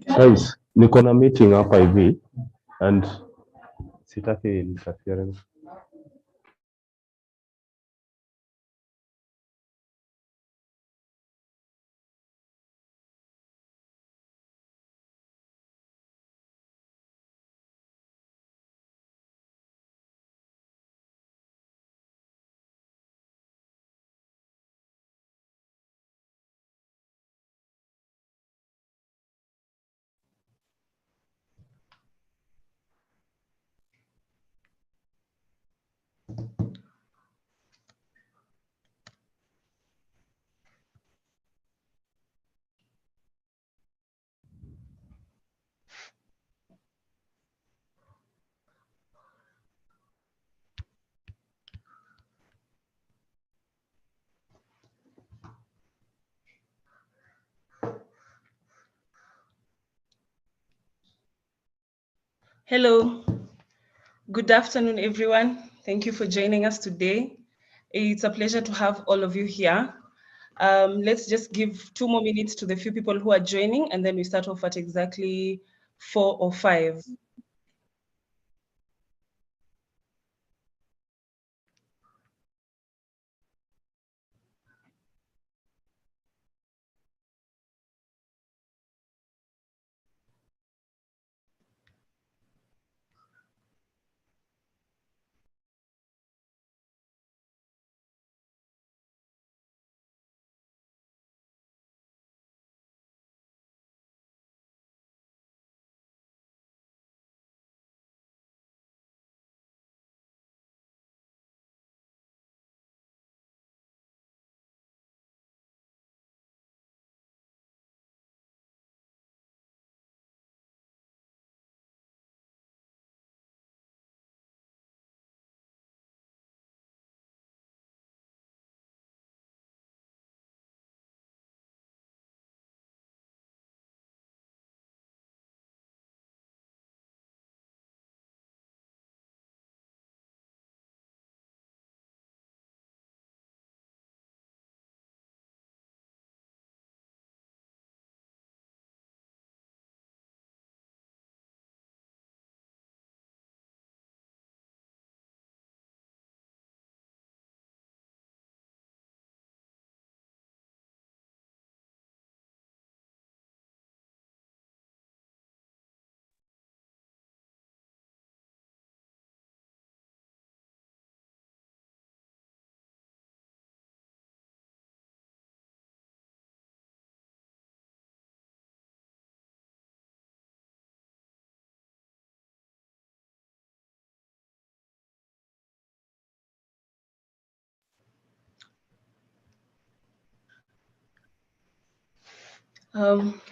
Guys, niko na meeting hapa hivi and sitaki interference. Hello, good afternoon, everyone. Thank you for joining us today. It's a pleasure to have all of you here. Let's just give 2 more minutes to the few people who are joining, and then we start off at exactly 4 or 5.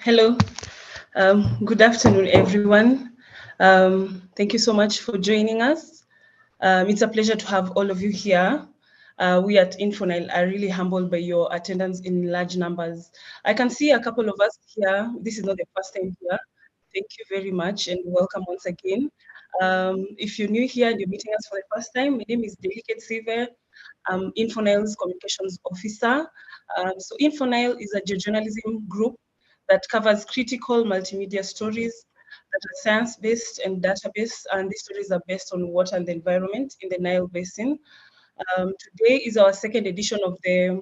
Hello, good afternoon, everyone. Thank you so much for joining us. It's a pleasure to have all of you here. We at Infonile are really humbled by your attendance in large numbers. I can see a couple of us here. This is not the first time here. Thank you very much and welcome once again. If you're new here and you're meeting us for the first time, my name is Delicate Sive. I'm Infonile's communications officer. So Infonile is a journalism group that covers critical multimedia stories that are science-based and data-based, and these stories are based on water and the environment in the Nile Basin. Today is our second edition of the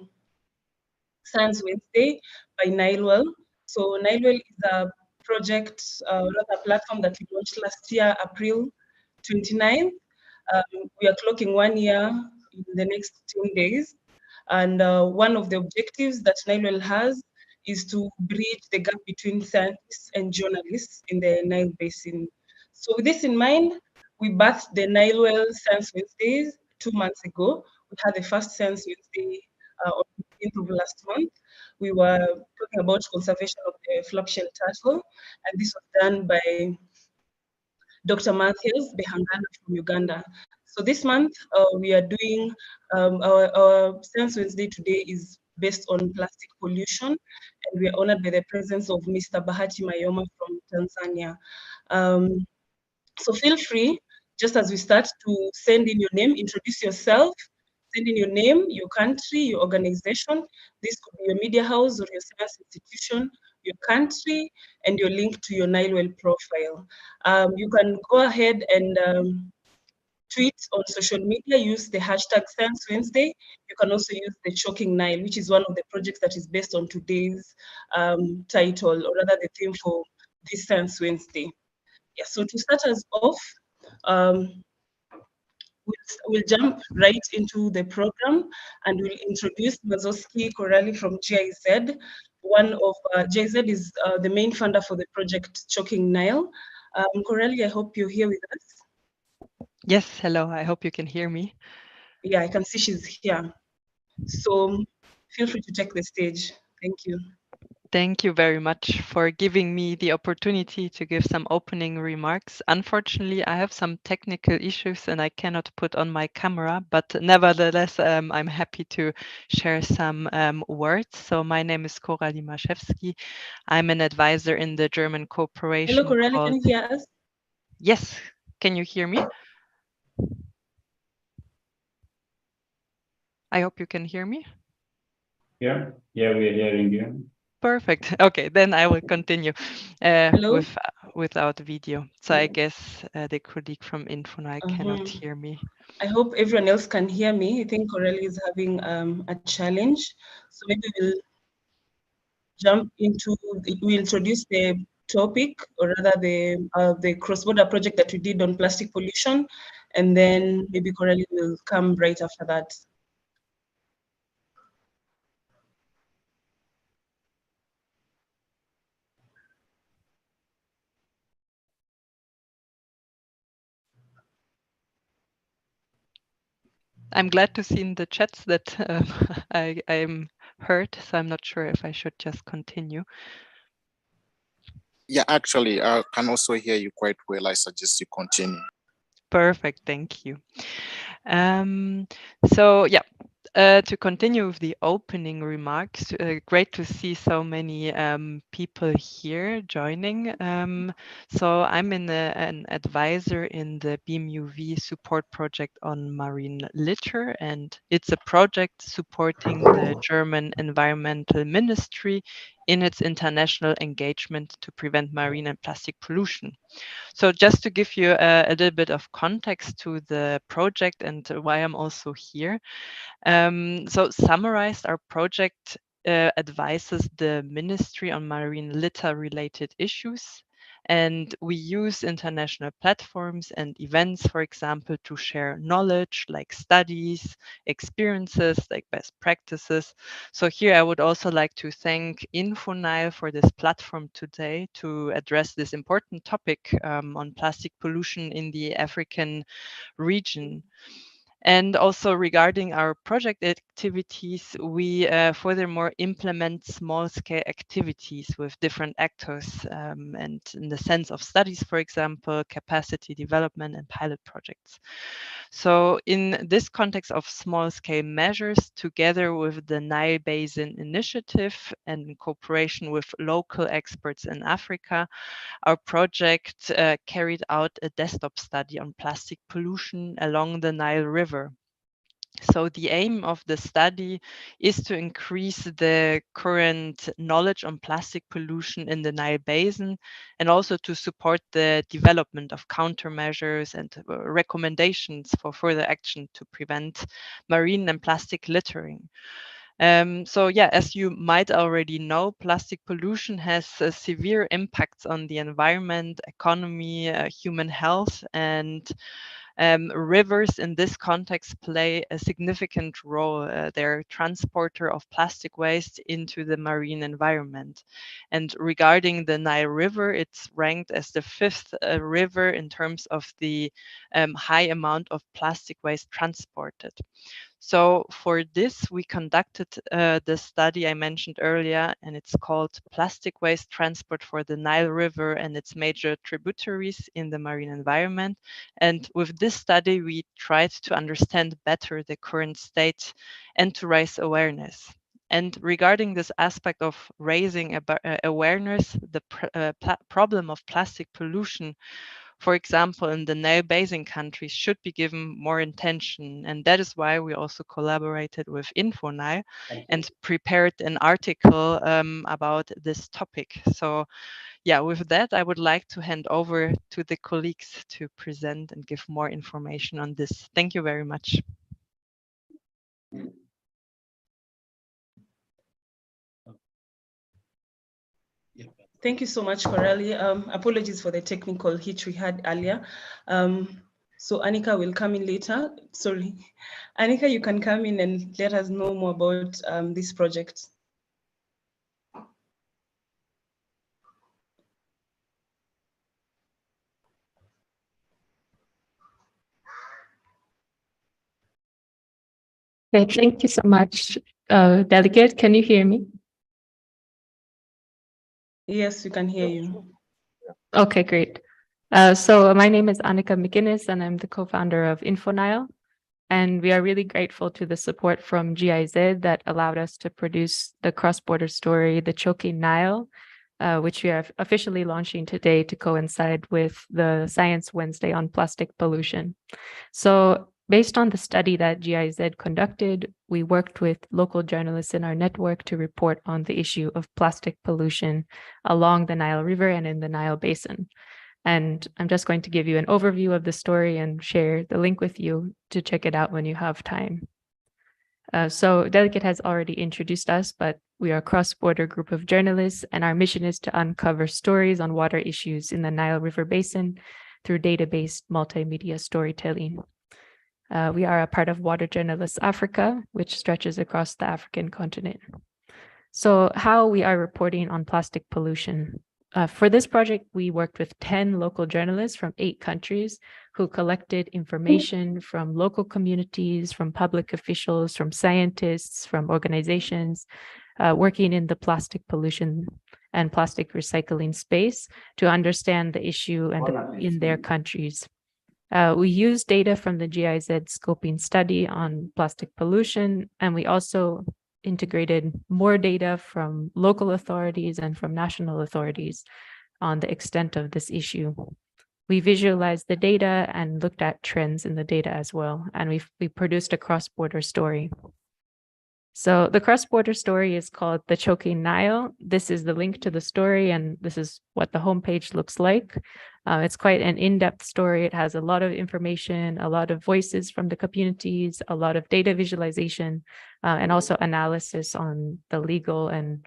Science Wednesday by Nilewell. So Nilewell is a project, rather a platform that we launched last year, April 29th. We are clocking 1 year in the next 10 days. And one of the objectives that Nilewell has is to bridge the gap between scientists and journalists in the Nile Basin. So with this in mind, we birthed the Nilewell Science Wednesdays 2 months ago. We had the first Science Wednesday on the 15th of last month. We were talking about conservation of the flapshell turtle, and this was done by Dr. Matthews Behangana from Uganda. So this month we are doing our Science Wednesday today is based on plastic pollution and we are honored by the presence of Mr. Bahati Mayoma from Tanzania. So feel free, just as we start, to send in your name, introduce yourself, send in your name, your country, your organization. This could be your media house or your science institution, your country, and your link to your Nile Well profile. You can go ahead and tweet on social media, use the hashtag Science Wednesday. You can also use the Choking Nile, which is one of the projects that is based on today's title, or rather the theme for this Science Wednesday. Yeah, so to start us off, um, we'll jump right into the program and we'll introduce Mazoski Korali from GIZ. One of GIZ is the main funder for the project Choking Nile. Korali, I hope you're here with us. Yes, hello. I hope you can hear me. Yeah, I can see she's here. So feel free to take the stage. Thank you. Thank you very much for giving me the opportunity to give some opening remarks. Unfortunately, I have some technical issues and I cannot put on my camera, but nevertheless, I'm happy to share some words. So my name is Coralie Maszewski. I'm an advisor in the German corporation. Hello, Korali, can you hear us? Yes, can you hear me? I hope you can hear me. Yeah, we are hearing you. Perfect. Okay, then I will continue without video. So I guess the colleague from Infonai cannot hear me. I hope everyone else can hear me. I think Corelli is having a challenge. So maybe we'll jump into, we introduce the topic, or rather the cross-border project that we did on plastic pollution, and then maybe Corelli will come right after that. I'm glad to see in the chats that I'm heard, so I'm not sure if I should just continue. Yeah, actually, I can also hear you quite well. I suggest you continue. Perfect, thank you. So yeah, to continue with the opening remarks, great to see so many people here joining. So I'm an advisor in the BMUV support project on marine litter, and it's a project supporting the German Environmental Ministry in its international engagement to prevent marine and plastic pollution. So just to give you a little bit of context to the project and why I'm also here. So summarized, our project advises the Ministry on marine litter related issues. And we use international platforms and events, for example, to share knowledge like studies, experiences, like best practices. So here I would also like to thank InfoNile for this platform today to address this important topic on plastic pollution in the African region. And also regarding our project activities, we furthermore implement small-scale activities with different actors and in the sense of studies, for example, capacity development and pilot projects. So in this context of small-scale measures, together with the Nile Basin Initiative and in cooperation with local experts in Africa, our project carried out a desktop study on plastic pollution along the Nile River. So the aim of the study is to increase the current knowledge on plastic pollution in the Nile Basin and also to support the development of countermeasures and recommendations for further action to prevent marine and plastic littering. So yeah, as you might already know, plastic pollution has severe impacts on the environment, economy, human health, and rivers in this context play a significant role. They're transporter of plastic waste into the marine environment. And regarding the Nile River, it's ranked as the fifth river in terms of the high amount of plastic waste transported. So for this, we conducted the study I mentioned earlier, and it's called Plastic Waste Transport for the Nile River and its major tributaries in the marine environment. And with this study, we tried to understand better the current state and to raise awareness. And regarding this aspect of raising awareness, the problem of plastic pollution, for example, in the Nile Basin countries, should be given more attention. And that is why we also collaborated with InfoNile and prepared an article about this topic. So yeah, with that, I would like to hand over to the colleagues to present and give more information on this. Thank you very much. Thank you so much, Coralie. Apologies for the technical hitch we had earlier. So Annika will come in later. Sorry. Annika, you can come in and let us know more about this project. Okay, thank you so much. Delegate, can you hear me? Yes, we can hear you. Okay, great. So my name is Annika McGuinness, and I'm the co-founder of InfoNile. And we are really grateful to the support from GIZ that allowed us to produce the cross-border story, The Choking Nile, which we are officially launching today to coincide with the Science Wednesday on plastic pollution. So based on the study that GIZ conducted, we worked with local journalists in our network to report on the issue of plastic pollution along the Nile River and in the Nile Basin. And I'm just going to give you an overview of the story and share the link with you to check it out when you have time. So Delegate has already introduced us, but we are a cross-border group of journalists, and our mission is to uncover stories on water issues in the Nile River Basin through data-based multimedia storytelling. We are a part of Water Journalists Africa, which stretches across the African continent. So how we are reporting on plastic pollution. For this project, we worked with 10 local journalists from 8 countries who collected information from local communities, from public officials, from scientists, from organizations working in the plastic pollution and plastic recycling space to understand the issue and in their countries. We used data from the GIZ scoping study on plastic pollution, and we also integrated more data from local authorities and from national authorities on the extent of this issue. We visualized the data and looked at trends in the data as well, and we produced a cross-border story. So the cross-border story is called The Choking Nile. This is the link to the story, and this is what the homepage looks like. It's quite an in-depth story. It has a lot of information, a lot of voices from the communities, a lot of data visualization, and also analysis on the legal and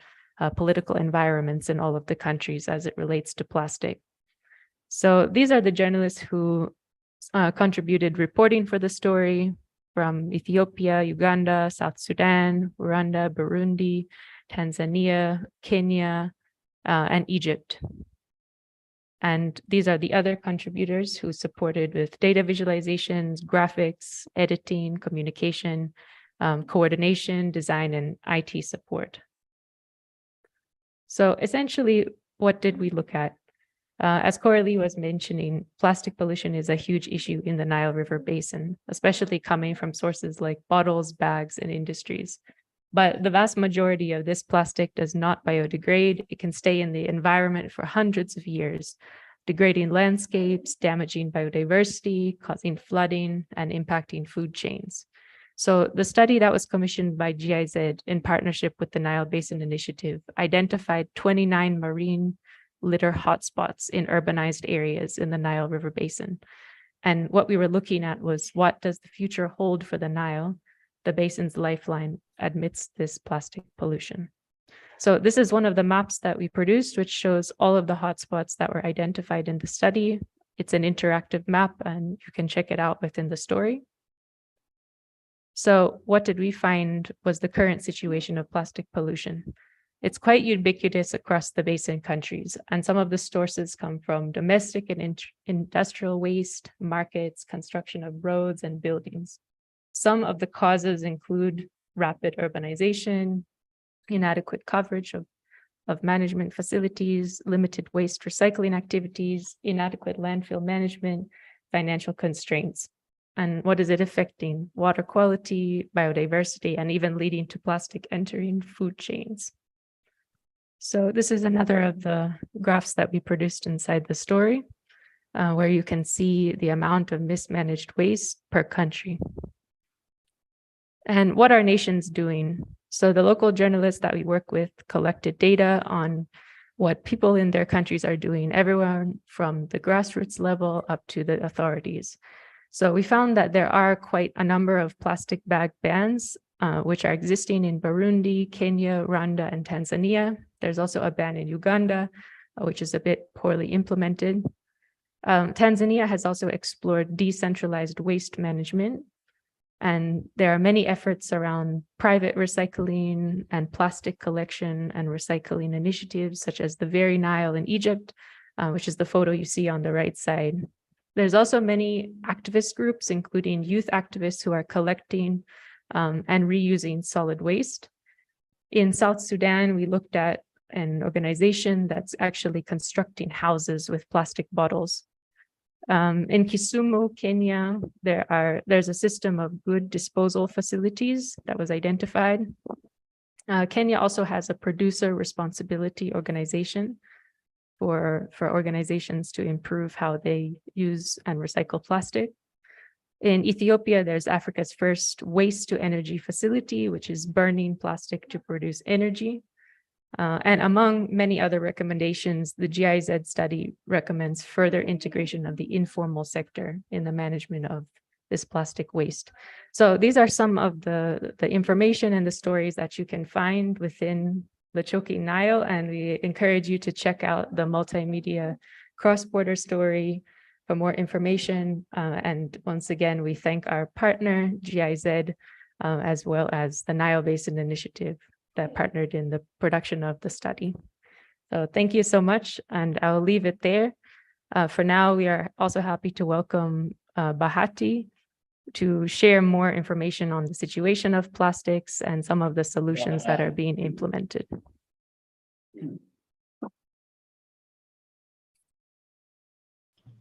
political environments in all of the countries as it relates to plastic. So these are the journalists who contributed reporting for the story from Ethiopia, Uganda, South Sudan, Rwanda, Burundi, Tanzania, Kenya, and Egypt. And these are the other contributors who supported with data visualizations, graphics, editing, communication, coordination, design, and IT support. So essentially, what did we look at? As Coralie was mentioning, plastic pollution is a huge issue in the Nile River Basin, especially coming from sources like bottles, bags, and industries. But the vast majority of this plastic does not biodegrade. It can stay in the environment for hundreds of years, degrading landscapes, damaging biodiversity, causing flooding, and impacting food chains. So the study that was commissioned by GIZ in partnership with the Nile Basin Initiative identified 29 marine litter hotspots in urbanized areas in the Nile River Basin. And what we were looking at was, what does the future hold for the Nile, the basin's lifeline, amidst this plastic pollution? So this is one of the maps that we produced, which shows all of the hotspots that were identified in the study. It's an interactive map, and you can check it out within the story. So what did we find was the current situation of plastic pollution? It's quite ubiquitous across the basin countries, and some of the sources come from domestic and industrial waste, markets, construction of roads and buildings. Some of the causes include rapid urbanization, inadequate coverage of management facilities, limited waste recycling activities, inadequate landfill management, financial constraints. and what is it affecting? Water quality, biodiversity, and even leading to plastic entering food chains. So this is another of the graphs that we produced inside the story, where you can see the amount of mismanaged waste per country. And what are nations doing? So the local journalists that we work with collected data on what people in their countries are doing, everyone from the grassroots level up to the authorities. So we found that there are quite a number of plastic bag bans, which are existing in Burundi, Kenya, Rwanda, and Tanzania. There's also a ban in Uganda, which is a bit poorly implemented. Tanzania has also explored decentralized waste management, and there are many efforts around private recycling and plastic collection and recycling initiatives, such as the Very Nile in Egypt, which is the photo you see on the right side. There's also many activist groups, including youth activists, who are collecting and reusing solid waste. In South Sudan, we looked at an organization that's actually constructing houses with plastic bottles. In Kisumu, Kenya, there's a system of good disposal facilities that was identified. Kenya also has a producer responsibility organization for organizations to improve how they use and recycle plastic. In Ethiopia, there's Africa's first waste to energy facility, which is burning plastic to produce energy. And among many other recommendations, the GIZ study recommends further integration of the informal sector in the management of this plastic waste. So these are some of the information and the stories that you can find within the Choking Nile, and we encourage you to check out the multimedia cross-border story for more information. And once again, we thank our partner, GIZ, as well as the Nile Basin Initiative that partnered in the production of the study. So thank you so much, and I'll leave it there. For now, we are also happy to welcome Bahati to share more information on the situation of plastics and some of the solutions that are being implemented.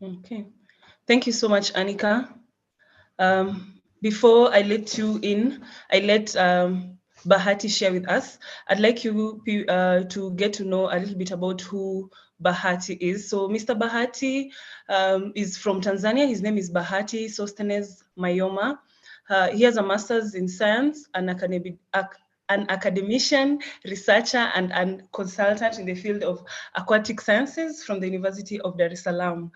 Okay, thank you so much, Annika. Before I let you in, I let Bahati share with us. I'd like you to get to know a little bit about who Bahati is. So Mr. Bahati is from Tanzania. His name is Bahati Sosthenes Mayoma. He has a master's in science, an academician, researcher, and consultant in the field of aquatic sciences from the University of Dar. Mr.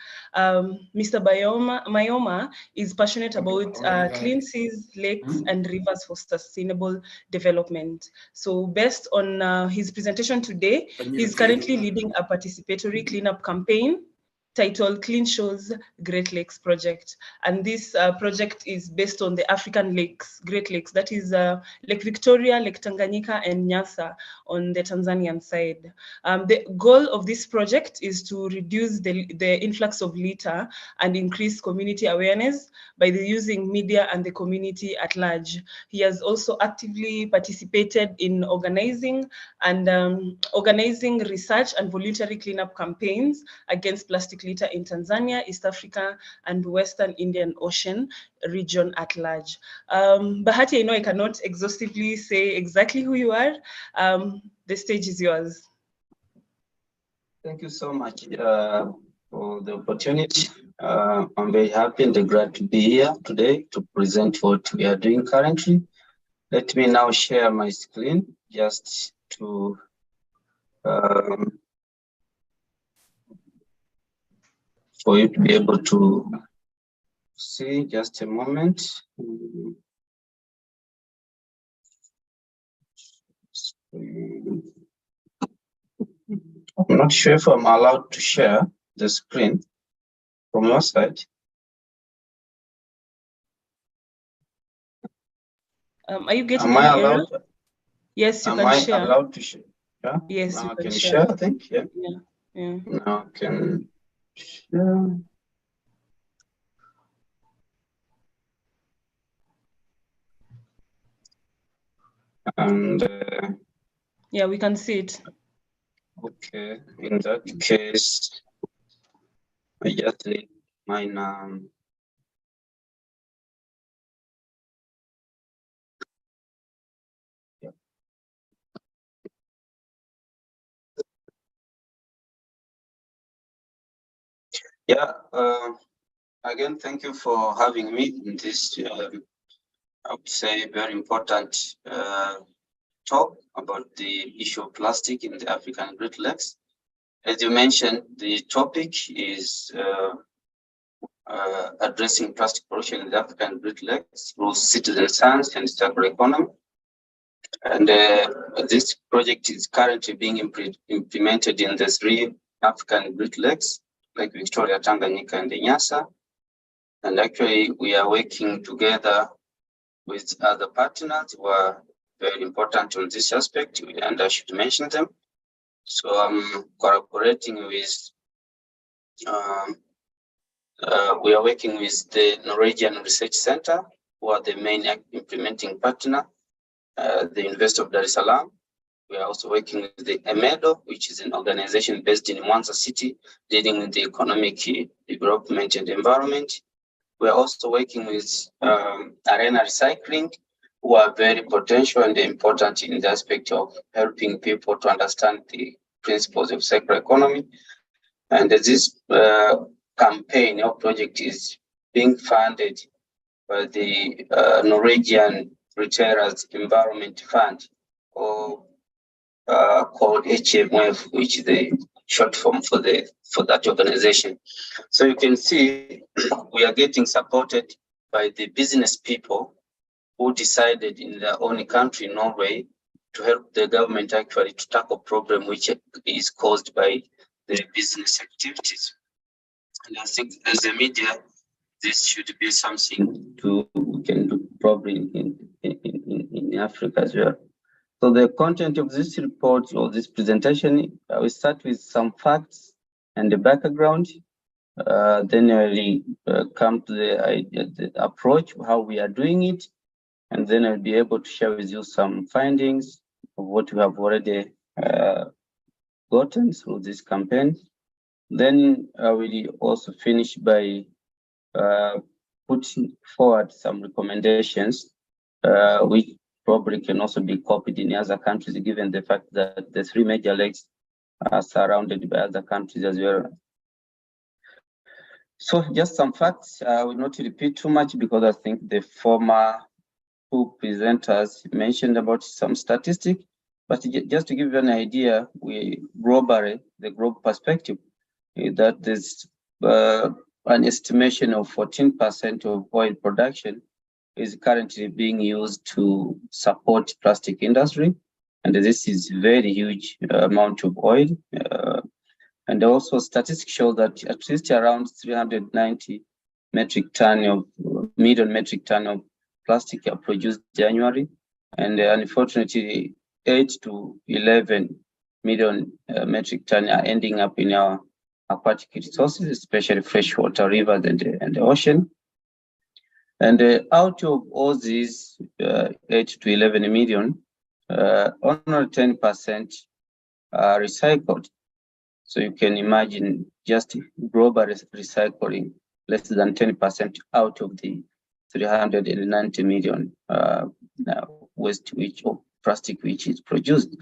Mayoma is passionate about clean seas, lakes, and rivers for sustainable development. So based on his presentation today, he's currently leading a participatory cleanup campaign titled Clean Shores Great Lakes Project. And this project is based on the African lakes, Great Lakes, that is Lake Victoria, Lake Tanganyika, and Nyasa on the Tanzanian side. The goal of this project is to reduce the influx of litter and increase community awareness by using media and the community at large. He has also actively participated in organizing research and voluntary cleanup campaigns against plastic litter in Tanzania, East Africa, and Western Indian Ocean region at large. Bahati, I know I cannot exhaustively say exactly who you are. The stage is yours. Thank you so much for the opportunity. I'm very happy and glad to be here today to present what we are doing currently. Let me now share my screen just to for you to be able to see. Just a moment. I'm not sure if I'm allowed to share the screen from your side. Are you getting Am I allowed? Yes, you Am can I share. allowed to share? Yeah? Yes, now you I can can share. share, I think. Yeah. Yeah. Now I can share. And yeah, we can see it. Okay, in that case, I just need mine. Yeah, again, thank you for having me in this, I would say, very important talk about the issue of plastic in the African Great Lakes. As you mentioned, the topic is addressing plastic pollution in the African Great Lakes through citizen science and circular economy. And this project is currently being implemented in the 3 African Great Lakes, like Victoria, Tanganyika, and the Nyasa. And actually, we are working together with other partners who are very important on this aspect, and I should mention them. So I'm collaborating with, we are working with the Norwegian Research Center, who are the main implementing partner, the University of Dar es Salaam. We are also working with the EMEDO, which is an organization based in Mwanza City, dealing with the economic development and environment. We are also working with Arena Recycling, who are very potential and important in the aspect of helping people to understand the principles of circular economy. And this campaign or project is being funded by the Norwegian Retailers Environment Fund, or called HMF, which is the short form for that organization. So you can see we are getting supported by the business people who decided in their own country, Norway, to help the government actually to tackle a problem which is caused by the business activities. And I think as a media, this should be something we can do probably in Africa as well. So the content of this report or this presentation, we start with some facts and the background. Then we come to the approach, how we are doing it. And then I'll be able to share with you some findings of what we have already gotten through this campaign. Then I will also finish by putting forward some recommendations, which probably can also be copied in other countries, given the fact that the 3 major lakes are surrounded by other countries as well. So just some facts. I will not repeat too much because I think the former 2 presenters mentioned about some statistics, but just to give you an idea, we globally, the global perspective, that there's an estimation of 14% of oil production is currently being used to support plastic industry. And this is very huge amount of oil. And also statistics show that at least around 390 million metric ton of plastic are produced annually. And unfortunately, 8 to 11 million metric ton are ending up in our aquatic resources, especially freshwater rivers and the ocean. And out of all these 8 to 11 million, only 10% are recycled. So you can imagine just global recycling less than 10% out of the 390 million waste of plastic which is produced.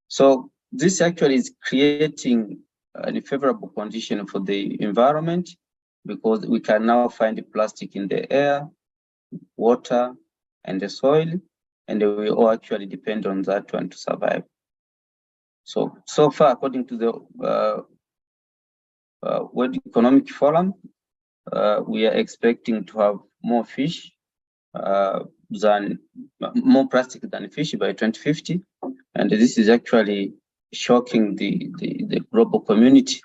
So this actually is creating a favorable condition for the environment, because we can now find plastic in the air, water, and the soil, and we all actually depend on that one to survive. So far, according to the World Economic Forum, we are expecting to have more plastic than fish by 2050, and this is actually shocking the global community,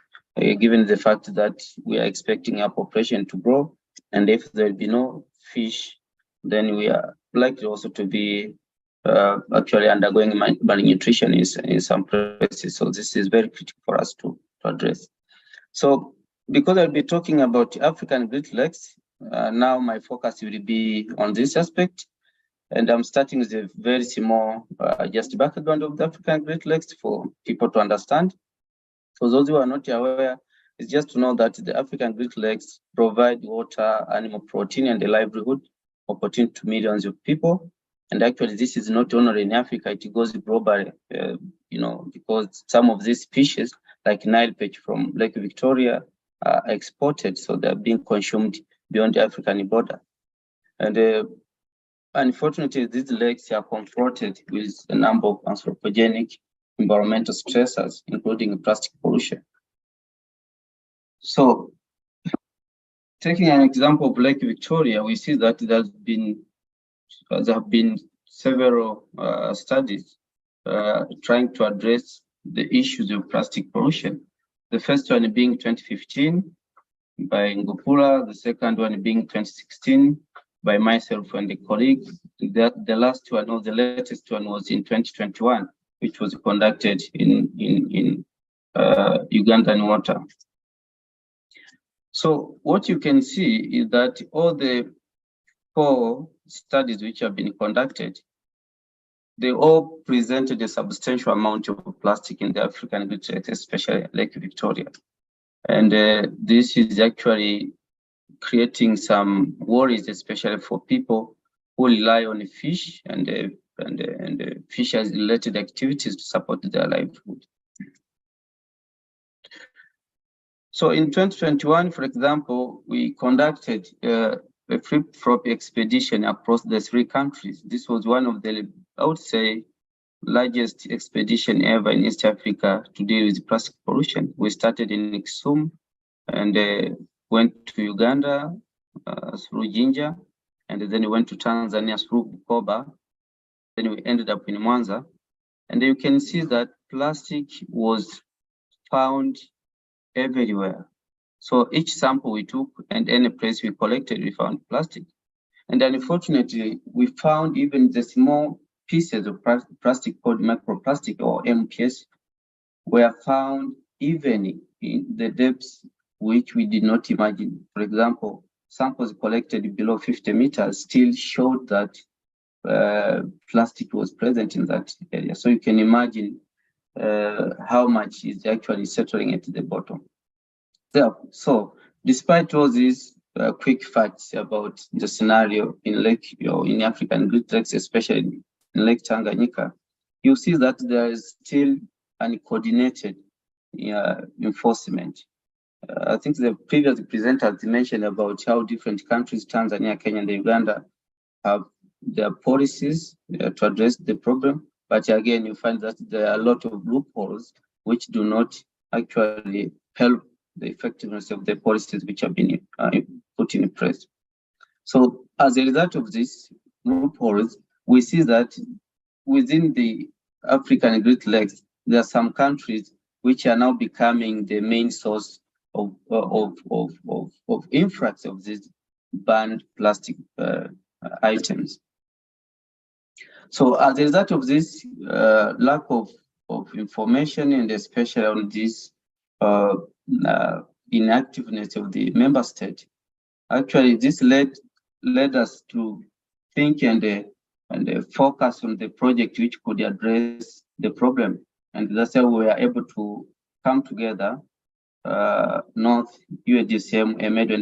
given the fact that we are expecting our population to grow, and if there will be no fish, then we are likely also to be actually undergoing malnutrition in some places. So this is very critical for us to address. So because I'll be talking about African Great Lakes, now my focus will be on this aspect. And I'm starting with a very small just background of the African Great Lakes for people to understand. For those who are not aware, it's just to know that the African Great Lakes provide water, animal protein, and a livelihood opportunity to millions of people. And actually, this is not only in Africa, it goes globally, because some of these species, like Nile perch from Lake Victoria, exported, so they're being consumed beyond the African border. And unfortunately, these lakes are confronted with a number of anthropogenic environmental stressors, including plastic pollution. So, taking an example of Lake Victoria, we see that there have been several studies trying to address the issues of plastic pollution. The first one being 2015 by Ngupula, the second one being 2016 by myself and a colleague. The last one, or the latest one, was in 2021, which was conducted in Ugandan water. So what you can see is that all the 4 studies which have been conducted, they all presented a substantial amount of plastic in the African Great Lakes, especially Lake Victoria. And this is actually creating some worries, especially for people who rely on fish and fisheries-related activities to support their livelihood. So in 2021, for example, we conducted a flip-flop expedition across the 3 countries. This was one of the, I would say, largest expedition ever in East Africa to deal with plastic pollution. We started in Kisumu and went to Uganda through Jinja, and then we went to Tanzania through Bukoba. Then we ended up in Mwanza. And you can see that plastic was found everywhere. So each sample we took and any place we collected, we found plastic. And unfortunately, we found even the small pieces of plastic called microplastic, or MPS, were found even in the depths which we did not imagine. For example, samples collected below 50 meters still showed that plastic was present in that area. So you can imagine how much is actually settling at the bottom. So despite all these quick facts about the scenario in Lake, in African Great Lakes, especially in Lake Tanganyika, you see that there is still uncoordinated enforcement. I think the previous presenters mentioned about how different countries, Tanzania, Kenya, and Uganda, have their policies to address the problem. But again, you find that there are a lot of loopholes which do not actually help the effectiveness of the policies which have been put in place. So as a result of these loopholes, we see that within the African Great Lakes, there are some countries which are now becoming the main source of influx of these banned plastic items. So as a result of this lack of information, and especially on this inactiveness of the member state, actually this led us to think and focus on the project which could address the problem. And that's how we were able to come together, North, UADCM, EMED,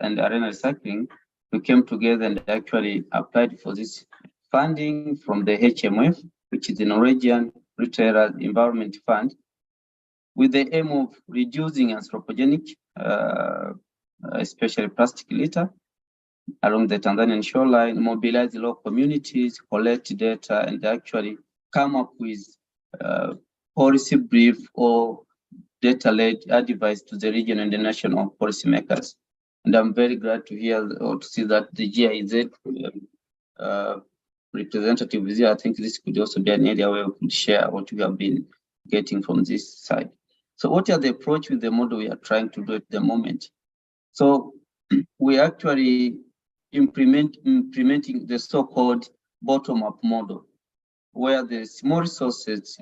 and Arena Recycling. We came together and actually applied for this funding from the HMF, which is the Norwegian Retailer Environment Fund, with the aim of reducing anthropogenic, especially plastic litter, along the Tanzanian shoreline, mobilize local communities, collect data, and actually come up with policy brief or data-led advice to the region and the national policymakers. And I'm very glad to hear or to see that the GIZ representative is here. I think this could also be an area where we could share what we have been getting from this side. So what are the approach with the model we are trying to do at the moment? So we actually implementing the so-called bottom-up model, where the small resources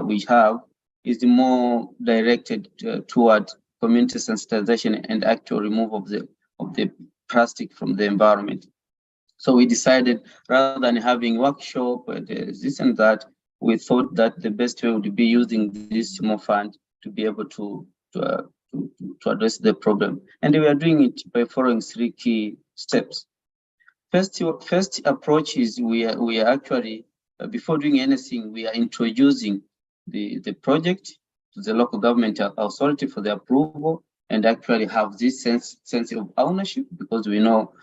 we have is more directed toward community sensitization and actual removal of the plastic from the environment. So we decided, rather than having workshop this and that, we thought that the best way would be using this small fund to be able to address the problem. And we are doing it by following 3 key steps. First approach is we are actually, before doing anything, we are introducing the project to the local government authority for the approval. and actually have this sense of ownership, because we know,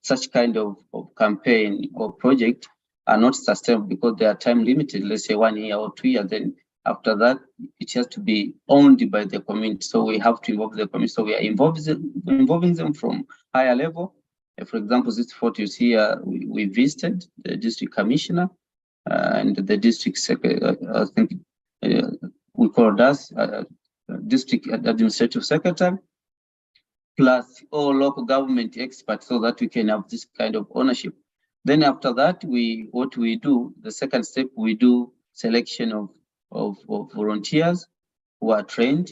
such kind of campaign or project are not sustainable because they are time limited, let's say 1 year or 2 years. Then after that, it has to be owned by the community. So we have to involve the community. So we are involving them from higher level. For example, this photo you see here, we visited the district commissioner and the district secretary, I think we call us district administrative secretary, plus all local government experts, so that we can have this kind of ownership. Then after that, what we do, the second step, we do selection of volunteers who are trained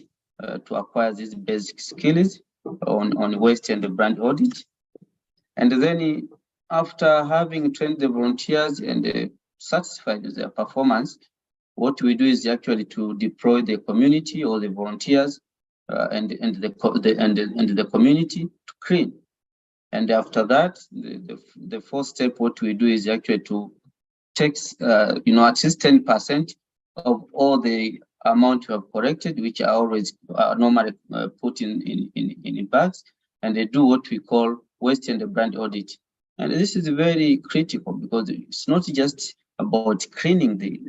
to acquire these basic skills on waste and the brand audit. And then after having trained the volunteers and satisfied with their performance, what we do is actually to deploy the community or the volunteers and the community to clean. And after that, the fourth step, what we do is actually to take, at least 10% of all the amount you have collected, which are always normally put in bags, and they do what we call waste and brand audit. And this is very critical because it's not just about cleaning the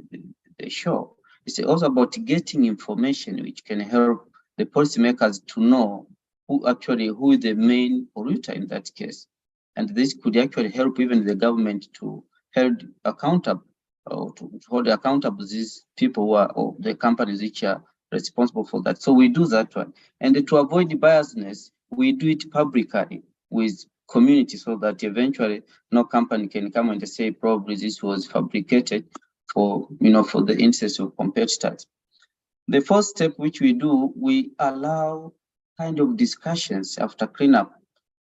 shore. It's also about getting information which can help the policymakers to know who is the main polluter in that case. And this could actually help even the government to hold accountable or to hold accountable these people who are, or the companies which are responsible for that. So we do that one. And to avoid biasness, we do it publicly with community, so that eventually no company can come and say probably this was fabricated for the interest of competitors. The first step which we do, we allow kind of discussions after cleanup.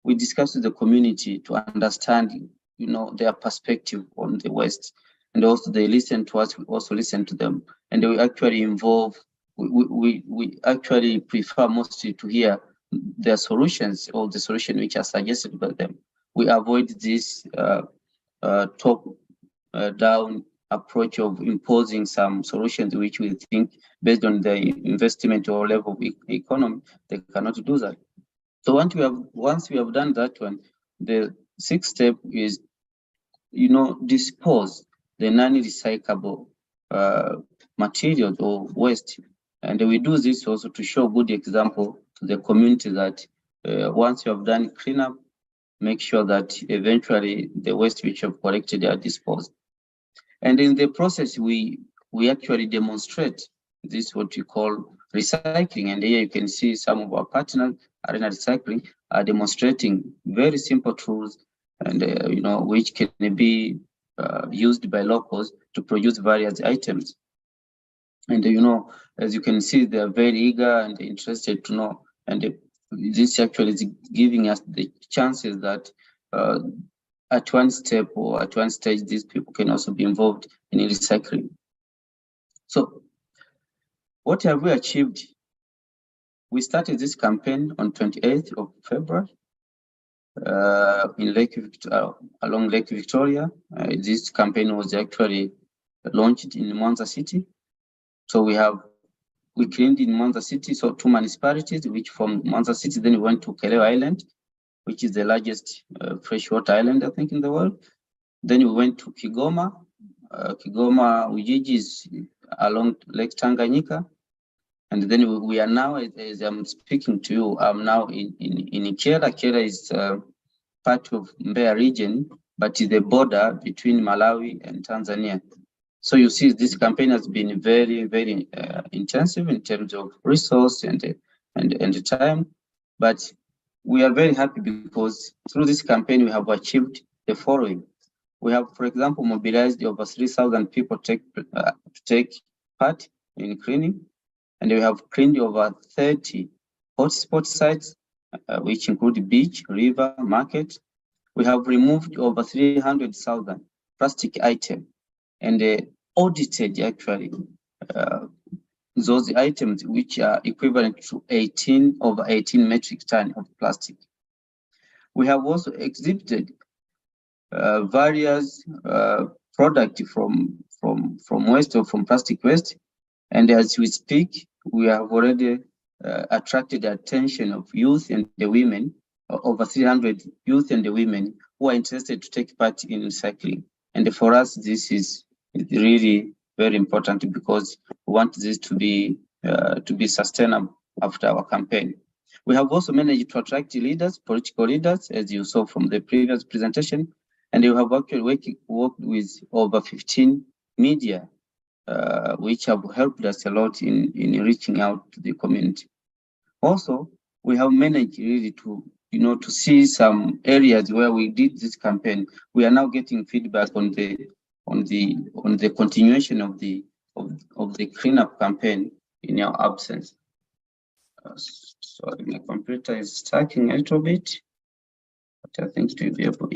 We discuss with the community to understand their perspective on the waste, and also they listen to us, we also listen to them, and we actually involve, we actually prefer mostly to hear their solutions or the solution which are suggested by them. We avoid this top-down approach of imposing some solutions which we think, based on the investment or level of economy, they cannot do that. So once we have done that one, the sixth step is, dispose the non-recyclable materials or waste. And we do this also to show good example to the community that once you have done cleanup, make sure that eventually the waste which you have collected are disposed. And in the process, we actually demonstrate this, what we call recycling. And here you can see some of our partners, Arena Recycling, are demonstrating very simple tools, and which can be used by locals to produce various items. And as you can see, they are very eager and interested to know. And this actually is giving us the chances that at one step or at one stage, these people can also be involved in recycling. So what have we achieved? We started this campaign on 28th of February along Lake Victoria. This campaign was actually launched in Mwanza City. So we cleaned in Mwanza City, so 2 municipalities, which from Mwanza City, then we went to Keleo Island, which is the largest freshwater island, I think, in the world. Then we went to Kigoma. Kigoma, Ujiji is along Lake Tanganyika. And then we are now, as I'm speaking to you, I'm now in Kyela. Kyela is part of Mbeya region, but is the border between Malawi and Tanzania. So you see, this campaign has been very, very intensive in terms of resource and time. But we are very happy because through this campaign, we have achieved the following. We have, for example, mobilized over 3,000 people to take part in cleaning. And we have cleaned over 30 hotspot sites, which include beach, river, market. We have removed over 300,000 plastic items and audited actually those items which are equivalent to over 18 metric tons of plastic. We have also exhibited various products from waste or from plastic waste. And as we speak, we have already attracted the attention of youth and the women, over 300 youth and the women who are interested to take part in recycling. And for us, this is really very important because we want this to be sustainable after our campaign. We have also managed to attract leaders, political leaders, as you saw from the previous presentation, and we have actually worked with over 15 media, which have helped us a lot in reaching out to the community. Also, we have managed really to see some areas where we did this campaign. We are now getting feedback on the continuation of the cleanup campaign in our absence. Sorry, my computer is stucking a little bit, but I think it will be able,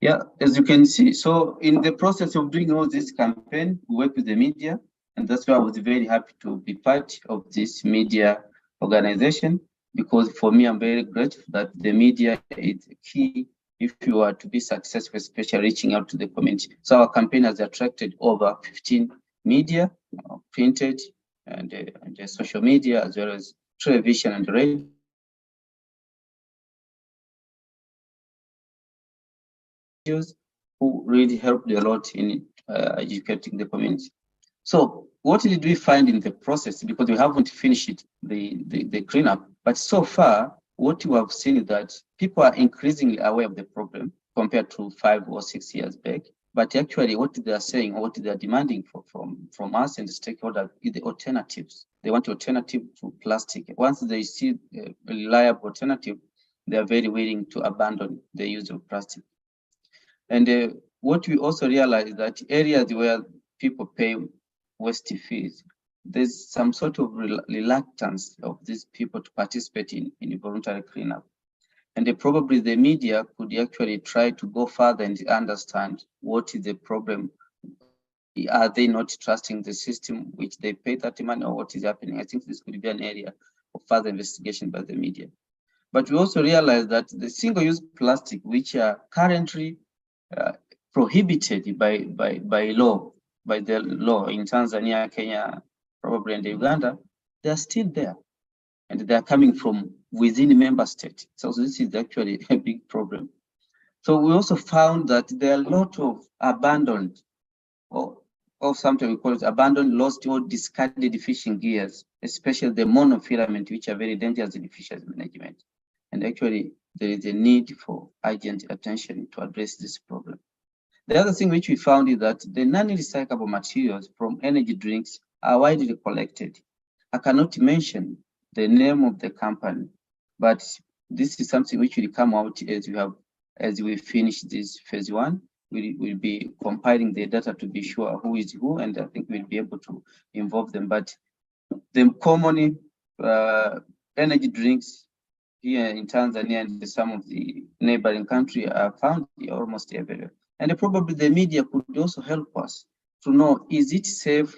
yeah, as you can see. So in the process of doing all this campaign, we work with the media, and that's why I was very happy to be part of this media organization, because for me, I'm very grateful that the media is key if you are to be successful, especially reaching out to the community. So our campaign has attracted over 15 media, printed and social media, as well as television and radio. Who really helped a lot in educating the community. So what did we find in the process? Because we haven't finished the cleanup, but so far, what we have seen is that people are increasingly aware of the problem compared to 5 or 6 years back. But actually, what they are saying, or what they are demanding from us and the stakeholders is the alternatives. They want alternative to plastic. Once they see a reliable alternative, they are very willing to abandon the use of plastic. And what we also realize is that areas where people pay waste fees, there's some sort of reluctance of these people to participate in voluntary cleanup. And probably the media could actually try to go further and understand what is the problem. Are they not trusting the system which they pay that money, or what is happening? I think this could be an area of further investigation by the media. But we also realize that the single-use plastic, which are currently prohibited by the law in Tanzania, Kenya, probably and Uganda, they are still there, and they are coming from within the member state. So this is actually a big problem. So we also found that there are a lot of abandoned, or sometimes we call it abandoned, lost, or discarded fishing gears, especially the monofilament, which are very dangerous in fisheries management. And actually, there is a need for urgent attention to address this problem. The other thing which we found is that the non-recyclable materials from energy drinks are widely collected. I cannot mention the name of the company, but this is something which will come out as we finish this phase 1. We'll be compiling the data to be sure who is who, and I think we'll be able to involve them. But the common energy drinks here in Tanzania and some of the neighboring countries are found almost everywhere. And probably the media could also help us to know, is it safe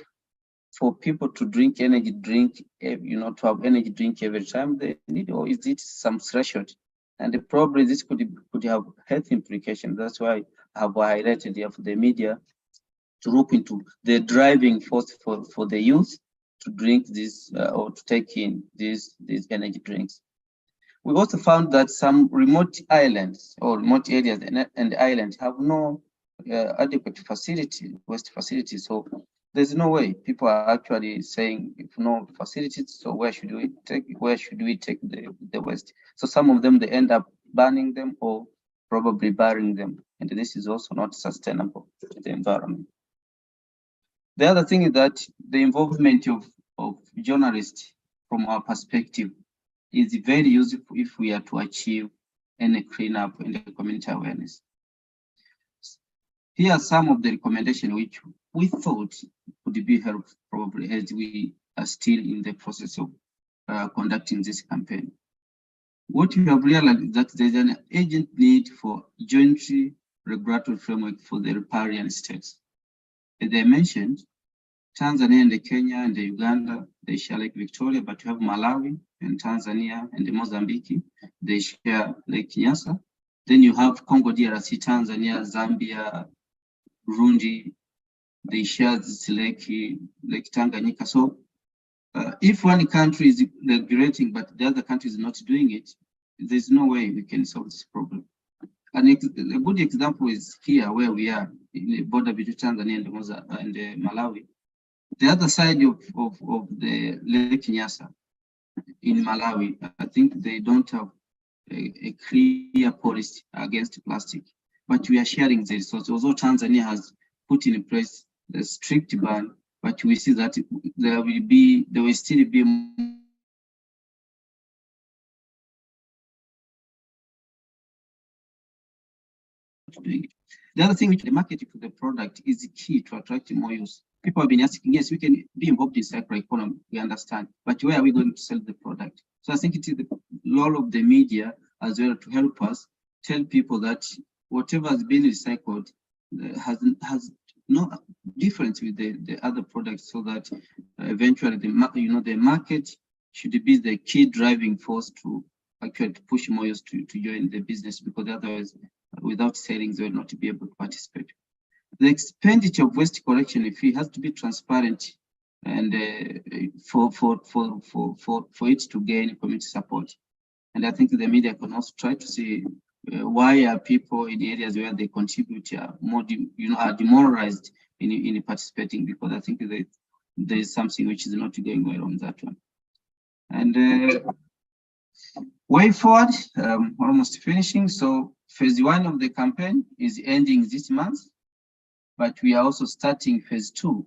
for people to drink energy drink, to have energy drink every time they need, or is it some threshold? And probably this could have health implications. That's why I have highlighted here for the media to look into the driving force for the youth to drink this or to take in these energy drinks. We also found that some remote islands or remote areas and islands have no adequate waste facilities. So there's no way. People are actually saying, if no facilities, so where should we take the waste? So some of them, they end up burning them or probably burying them. And this is also not sustainable to the environment. The other thing is that the involvement of journalists from our perspective is very useful if we are to achieve any cleanup and community awareness. Here are some of the recommendations which we thought would be helpful, probably, as we are still in the process of conducting this campaign. What we have realized is that there is an urgent need for joint regulatory framework for the riparian states. As I mentioned, Tanzania and Kenya and Uganda, they share Lake Victoria, but you have Malawi and Tanzania and Mozambique, they share Lake Nyasa. Then you have Congo DRC, Tanzania, Zambia, Burundi, they share this Lake Tanganyika. So If one country is regulating, but the other country is not doing it, there's no way we can solve this problem. And a good example is here where we are in the border between Tanzania and Malawi. The other side of the Lake Nyasa in Malawi, I think they don't have a clear policy against plastic, but we are sharing the resources. Although Tanzania has put in place a strict ban, but we see that there will still be doing it. The other thing, which the marketing for the product is key to attracting more use. People have been asking, yes, we can be involved in circular economy, we understand, but where are we going to sell the product? So I think it is the role of the media as well to help us tell people that whatever has been recycled has no difference with the other products, so that eventually the market should be the key driving force to actually push more use to join the business, because otherwise, without selling, they will not be able to participate. The expenditure of waste collection fee has to be transparent, and for it to gain community support. And I think the media can also try to see why are people in areas where they contribute more, are demoralized in participating, because I think there is something which is not going well on that one. And way forward, almost finishing. So phase 1 of the campaign is ending this month, but we are also starting phase 2,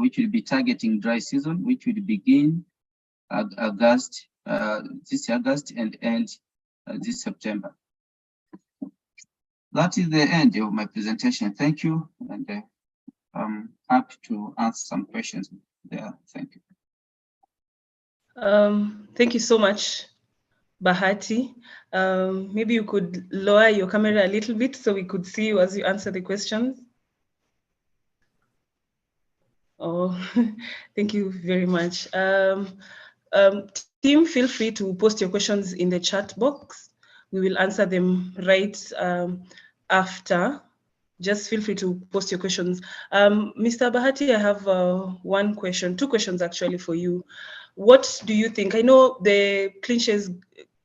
which will be targeting dry season, which will begin this August and end this September. That is the end of my presentation. Thank you, and I'm happy to answer some questions there. Thank you. Thank you so much, Bahati. Maybe you could lower your camera a little bit so we could see you as you answer the questions. Oh, thank you very much. Team, feel free to post your questions in the chat box. We will answer them right after. Just feel free to post your questions. Mr. Bahati, I have one question, two questions actually for you. What do you think? I know the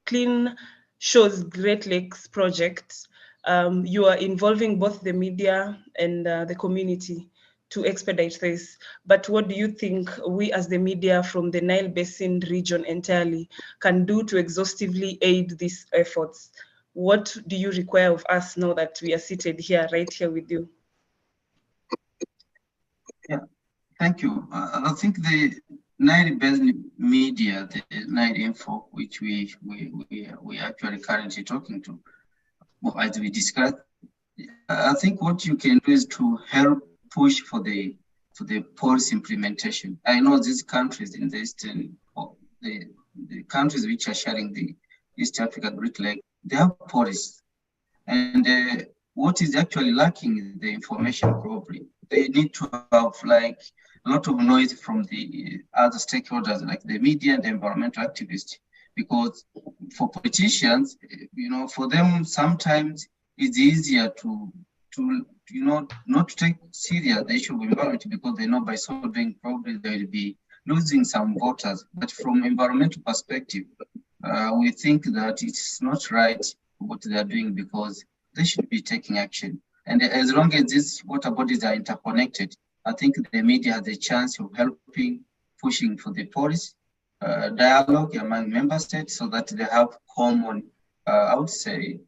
Clean Shores Great Lakes project, you are involving both the media and the community to expedite this. But what do you think we as the media from the Nile Basin region entirely can do to exhaustively aid these efforts? What do you require of us now that we are seated here, right here with you? Yeah, thank you. I think the Nile Basin media, the Nile Info, which we actually currently talking to, as we discussed, I think what you can do is to help push for the policy implementation. I know these countries in the Eastern, the countries which are sharing the East Africa Great Lake, they have policies. And what is actually lacking is the information probably. They need to have like a lot of noise from the other stakeholders, like the media and the environmental activists, because for politicians, for them sometimes it's easier to not to take serious the issue of environment, because they know by so doing probably they will be losing some voters. But from environmental perspective, we think that it's not right what they are doing, because they should be taking action. And as long as these water bodies are interconnected, I think the media has a chance of helping, pushing for the policy dialogue among member states, so that they have common, I would say,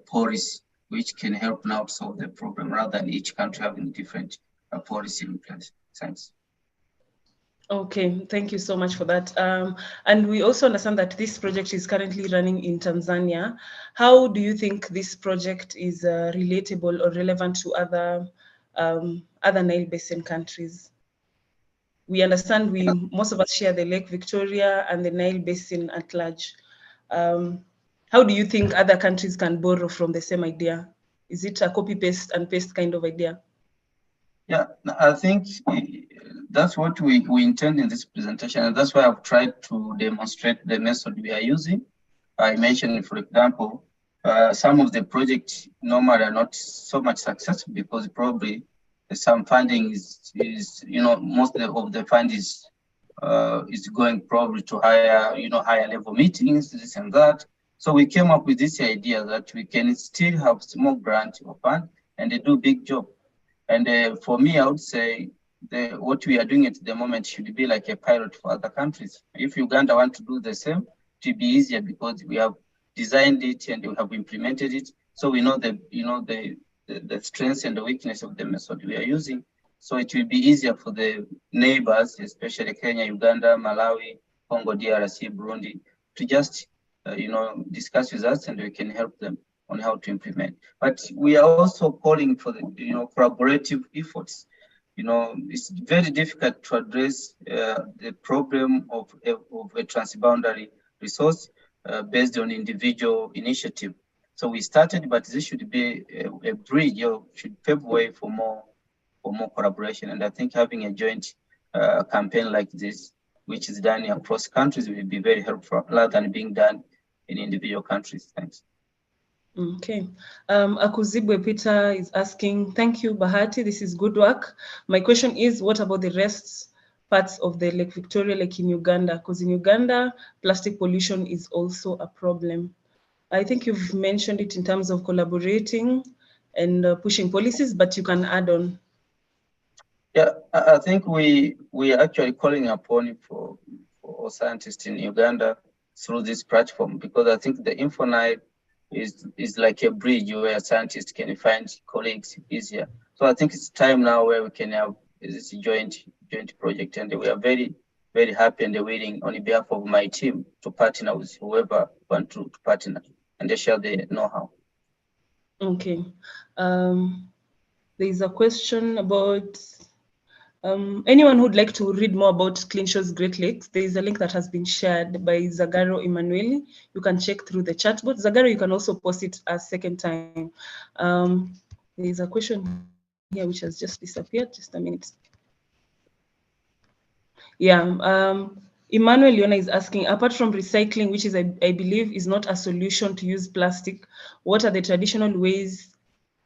policy, which can help now solve the problem, rather than each country having different policy in place. Thanks. Okay, thank you so much for that. And we also understand that this project is currently running in Tanzania. How do you think this project is relatable or relevant to other Nile Basin countries? We understand most of us share the Lake Victoria and the Nile Basin at large. How do you think other countries can borrow from the same idea? Is it a copy paste and paste kind of idea? Yeah, I think that's what we intend in this presentation, and that's why I've tried to demonstrate the method we are using. I mentioned, for example, some of the projects normally are not so much successful because probably some funding is most of the fund is is going probably to higher level meetings, this and that. So we came up with this idea that we can still have small grant or fund and they do big job. And for me, I would say what we are doing at the moment should be like a pilot for other countries. If Uganda want to do the same, it will be easier because we have designed it and we have implemented it. So we know the strengths and the weakness of the method we are using. So it will be easier for the neighbors, especially Kenya, Uganda, Malawi, Congo, DRC, Burundi, to just discuss with us and we can help them on how to implement. But we are also calling for the collaborative efforts. It's very difficult to address the problem of a transboundary resource based on individual initiative. So we started, but this should be a bridge, should pave way for more collaboration. And I think having a joint campaign like this, which is done across countries, will be very helpful rather than being done in individual countries. Thanks. Okay. Akuzibwe Peter is asking, thank you, Bahati. This is good work. My question is, what about the rest parts of the Lake Victoria, like in Uganda? Because in Uganda, plastic pollution is also a problem. I think you've mentioned it in terms of collaborating and pushing policies, but you can add on. Yeah, I think we are actually calling upon for scientists in Uganda through this platform, because I think the InfoNile is like a bridge where scientists can find colleagues easier. So I think it's time now where we can have this joint project, and we are very, very happy and willing on behalf of my team to partner with whoever want to partner, and they share the know-how. Okay. There is a question about anyone who'd like to read more about Clean Shores Great Lakes. There is a link that has been shared by Zagaro Emanuele. You can check through the chat box. Zagaro, you can also post it a second time. There is a question here which has just disappeared. Just a minute. Yeah. Emmanuel Leona is asking, apart from recycling, which is I believe is not a solution to use plastic, what are the traditional ways?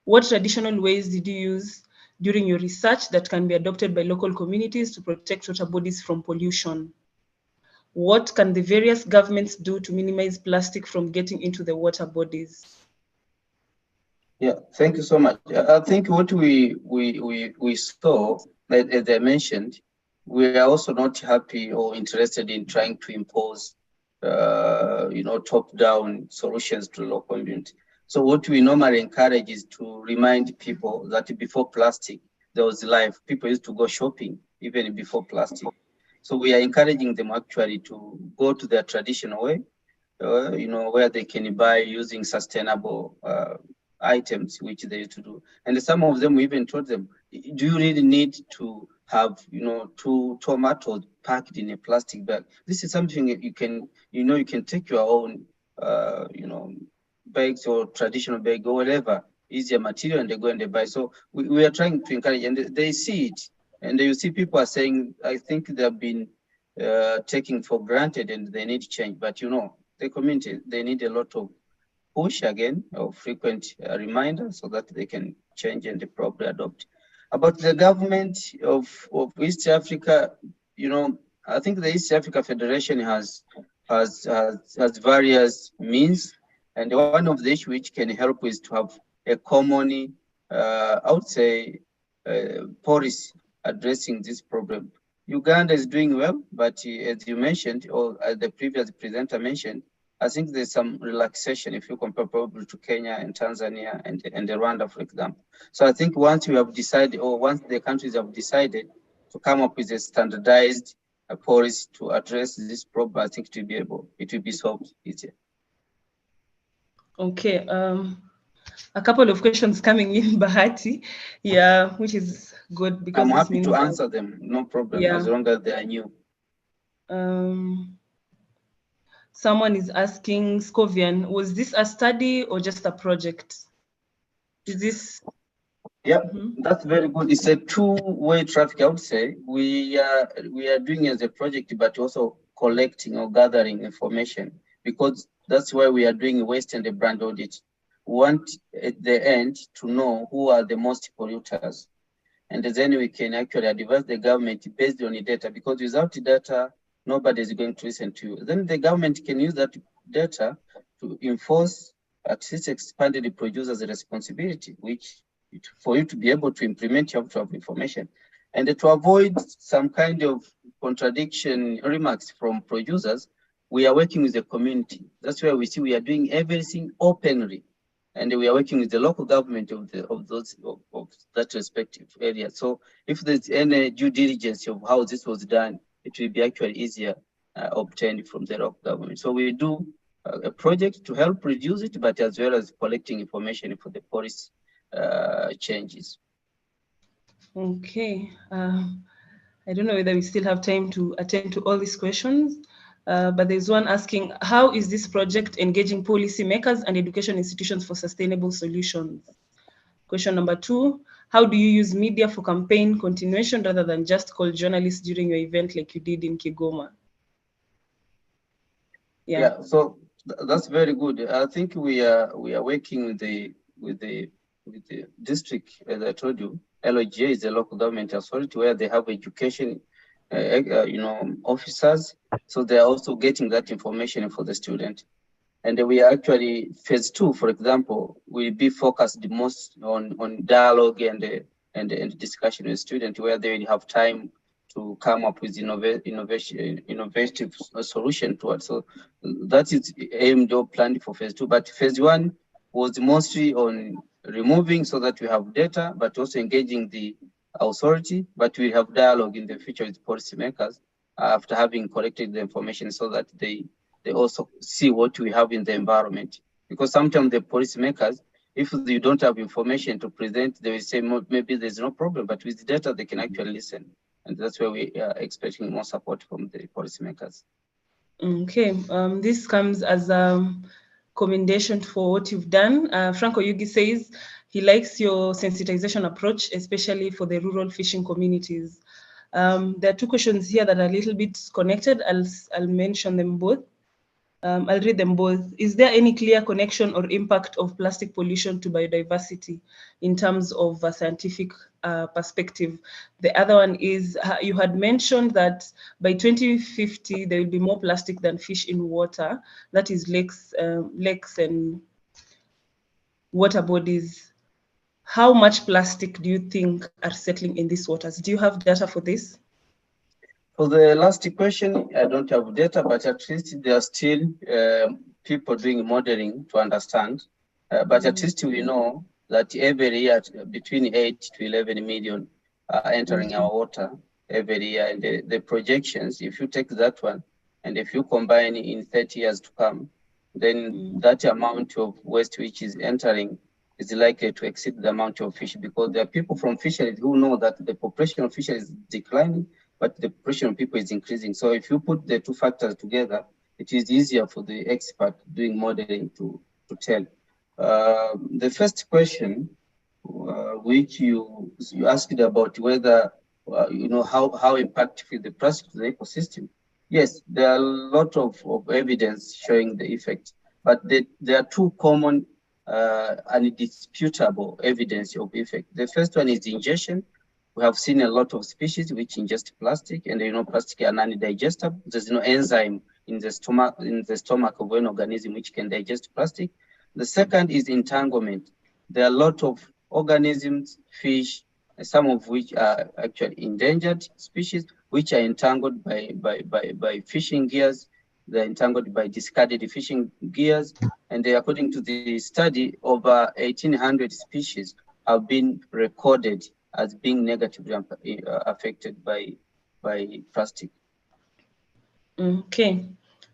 What traditional ways did you use during your research that can be adopted by local communities to protect water bodies from pollution? What can the various governments do to minimize plastic from getting into the water bodies? Yeah, thank you so much. I think what we saw, as I mentioned, we are also not happy or interested in trying to impose, top-down solutions to the local community. So what we normally encourage is to remind people that before plastic, there was life. People used to go shopping even before plastic. So we are encouraging them actually to go to their traditional way, where they can buy using sustainable items, which they used to do. And some of them even told them, do you really need to have, 2 tomatoes packed in a plastic bag? This is something you can take your own, bags or traditional bag or whatever, easier material, and they go and they buy. So we are trying to encourage, and they see it. And you see people are saying, I think they've been taking for granted and they need change. But the community, they need a lot of push again, or frequent reminders so that they can change and probably adopt. About the government of East Africa, I think the East Africa Federation has various means, and one of the issues which can help is to have a common, I would say, policy addressing this problem. Uganda is doing well, but as you mentioned, or as the previous presenter mentioned, I think there's some relaxation if you compare probably to Kenya and Tanzania and Rwanda, for example. So I think once you have decided, or once the countries have decided to come up with a standardized policy to address this problem, I think it will be solved easier. Okay. A couple of questions coming in, Bahati. Yeah, which is good because I'm happy to answer them, no problem, as long as they are new. Someone is asking, Scovian, was this a study or just a project? Is this? Yeah, that's very good. It's a two-way traffic, I would say. We are doing it as a project, but also collecting or gathering information, because that's why we are doing waste and the brand audit. We want at the end to know who are the most polluters. and then we can actually advise the government based on the data, because without the data, nobody is going to listen to you. Then the government can use that data to enforce, at least expanded the producer's responsibility, which for you to be able to implement, you have to have information. And to avoid some kind of contradiction remarks from producers, we are working with the community. That's where we see we are doing everything openly. And we are working with the local government of that respective area. So if there's any due diligence of how this was done, it will be actually easier obtained from the local government. So we do a project to help reduce it, but as well as collecting information for the policy changes. Okay. I don't know whether we still have time to attend to all these questions, but there's one asking, how is this project engaging policymakers and education institutions for sustainable solutions? Question number 2, how do you use media for campaign continuation rather than just call journalists during your event like you did in Kigoma? Yeah, so that's very good. I think we are working with the district, as I told you. LOGA is a local government authority where they have education, officers. So they are also getting that information for the student. And we are actually phase 2, for example, will be focused the most on dialogue and discussion with students, where they will have time to come up with innovative solution to it. So that is aimed or planned for phase 2. But phase 1 was mostly on removing so that we have data, but also engaging the authority, but we have dialogue in the future with policymakers after having collected the information so that they also see what we have in the environment. Because sometimes the policymakers, if you don't have information to present, they will say maybe there's no problem, but with the data, they can actually listen. And that's where we are expecting more support from the policymakers. Okay, this comes as a commendation for what you've done. Franco Yugi says he likes your sensitization approach, especially for the rural fishing communities. There are 2 questions here that are a little bit connected. I'll mention them both. I'll read them both. Is there any clear connection or impact of plastic pollution to biodiversity in terms of a scientific perspective? The other one is, you had mentioned that by 2050, there will be more plastic than fish in water, that is lakes and water bodies. How much plastic do you think are settling in these waters? Do you have data for this? For the last question, I don't have data, but at least there are still people doing modeling to understand. But at least we know that every year between 8 to 11 million are entering our water every year. And the projections, if you take that one, and if you combine in 30 years to come, then that amount of waste which is entering is likely to exceed the amount of fish, because there are people from fisheries who know that the population of fisheries is declining, but the population of people is increasing. So if you put the 2 factors together, it is easier for the expert doing modeling to tell. The first question, which you asked about whether, how impactful the plastic to the ecosystem. Yes, there are a lot of evidence showing the effect, but there are 2 common undisputable evidence of effect. The first one is ingestion. We have seen a lot of species which ingest plastic, and plastic are non-digestible. There's no enzyme in the stomach of an organism which can digest plastic. The second is entanglement. There are a lot of organisms, fish, some of which are actually endangered species, which are entangled by fishing gears. They're entangled by discarded fishing gears. And according to the study, over 1,800 species have been recorded as being negatively affected by plastic. Okay,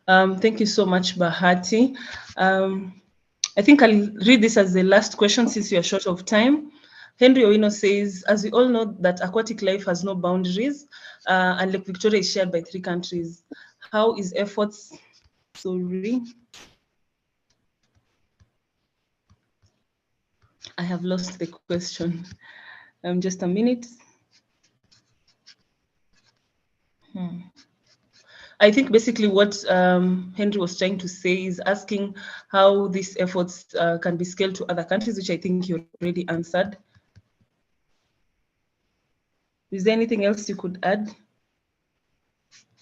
thank you so much, Bahati. I think I'll read this as the last question since we are short of time. Henry Owino says, as we all know that aquatic life has no boundaries, and Lake Victoria is shared by 3 countries. How is efforts, sorry, I have lost the question. Just a minute. I think basically what Henry was trying to say is asking how these efforts can be scaled to other countries, which I think you already answered. Is there anything else you could add?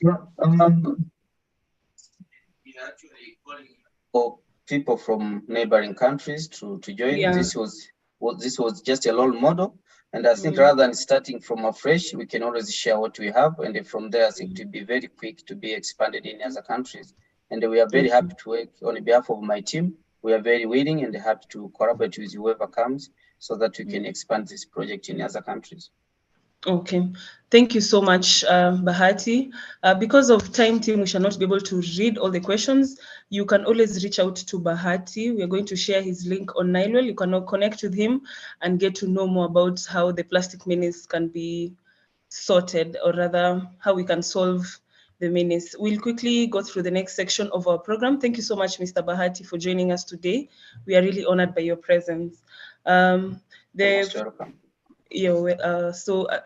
Yeah. We are actually calling for people from neighboring countries to join. Yeah. This was just a role model. And I think rather than starting from afresh, we can always share what we have. And from there, I think to be very quick to be expanded in other countries. And we are very happy to work on behalf of my team. We are very willing and happy to collaborate with whoever comes so that we can expand this project in other countries. Okay, thank you so much, Bahati. Because of time, team, we shall not be able to read all the questions. You can always reach out to Bahati. We are going to share his link on Nilewell. You can now connect with him and get to know more about how the plastic menace can be sorted, or rather how we can solve the menace. We'll quickly go through the next section of our program. Thank you so much, Mr. Bahati, for joining us today. We are really honored by your presence. So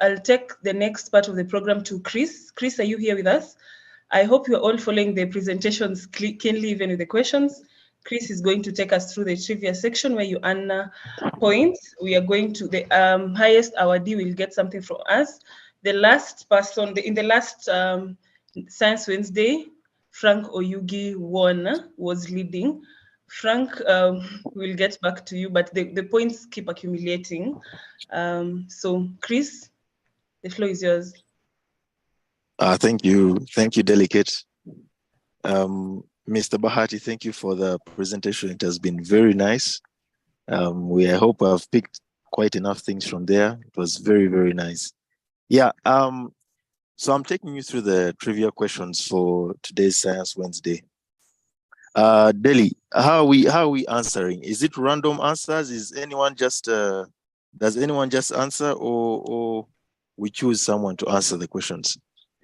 I'll take the next part of the program to Chris. Chris, are you here with us? I hope you're all following the presentations keenly, even with the questions. Chris is going to take us through the trivia section where you earn points. We are going to the highest awardee will get something from us. The last person, in the last Science Wednesday, Frank Oyugi won, was leading. Frank, we'll get back to you, but the points keep accumulating. So, Chris, the floor is yours. Thank you, Delegate. Mr. Bahati, thank you for the presentation. It has been very nice. I hope I've picked quite enough things from there. It was very, very nice. Yeah. So I'm taking you through the trivia questions for today's Science Wednesday. Deli, how are we answering? Is it random answers? Is anyone just does anyone just answer, or we choose someone to answer the questions?